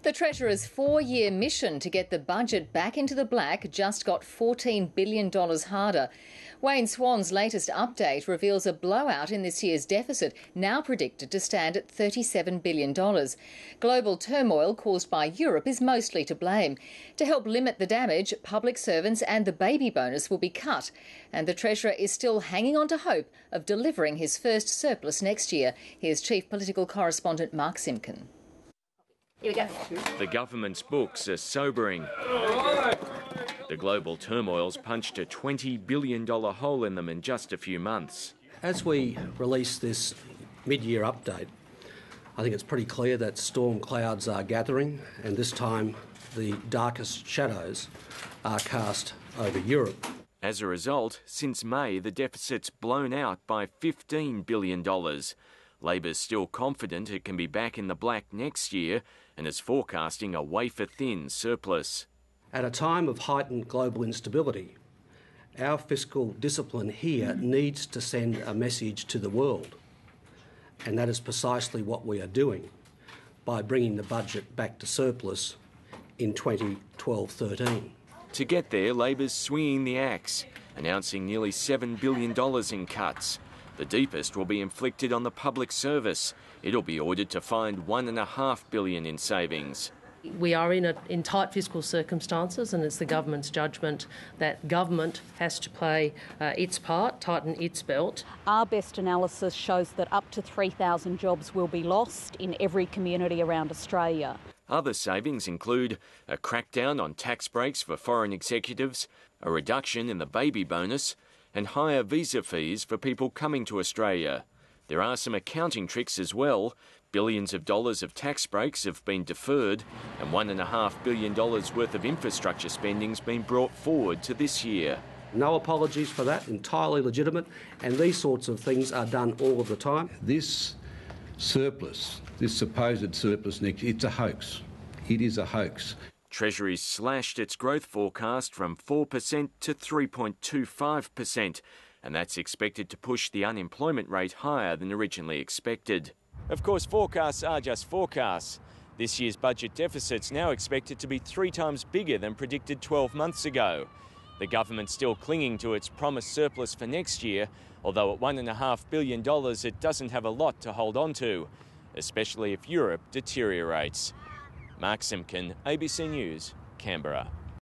The Treasurer's 4-year mission to get the budget back into the black just got $14 billion harder. Wayne Swan's latest update reveals a blowout in this year's deficit, now predicted to stand at $37 billion. Global turmoil caused by Europe is mostly to blame. To help limit the damage, public servants and the baby bonus will be cut. And the Treasurer is still hanging on to hope of delivering his first surplus next year. Here's Chief Political Correspondent Mark Simpkin. Here we go. The government's books are sobering. The global turmoil's punched a $20 billion hole in them in just a few months. As we release this mid-year update, I think it's pretty clear that storm clouds are gathering, and this time the darkest shadows are cast over Europe. As a result, since May, the deficit's blown out by $15 billion. Labor's still confident it can be back in the black next year and is forecasting a wafer-thin surplus. At a time of heightened global instability, our fiscal discipline here needs to send a message to the world, and that is precisely what we are doing by bringing the budget back to surplus in 2012-13. To get there, Labor's swinging the axe, announcing nearly $7 billion in cuts. The deepest will be inflicted on the public service. It'll be ordered to find $1.5 billion in savings. We are in tight fiscal circumstances, and it's the government's judgment that government has to play its part, tighten its belt. Our best analysis shows that up to 3,000 jobs will be lost in every community around Australia. Other savings include a crackdown on tax breaks for foreign executives, a reduction in the baby bonus, and higher visa fees for people coming to Australia. There are some accounting tricks as well. Billions of dollars of tax breaks have been deferred, and $1.5 billion worth of infrastructure spending's been brought forward to this year. No apologies for that, entirely legitimate, and these sorts of things are done all of the time. This surplus, this supposed surplus next year, it's a hoax. It is a hoax. Treasury's slashed its growth forecast from 4% to 3.25%, and that's expected to push the unemployment rate higher than originally expected. Of course, forecasts are just forecasts. This year's budget deficit's now expected to be 3 times bigger than predicted 12 months ago. The government's still clinging to its promised surplus for next year, although at $1.5 billion it doesn't have a lot to hold on to, especially if Europe deteriorates. Mark Simpkin, ABC News, Canberra.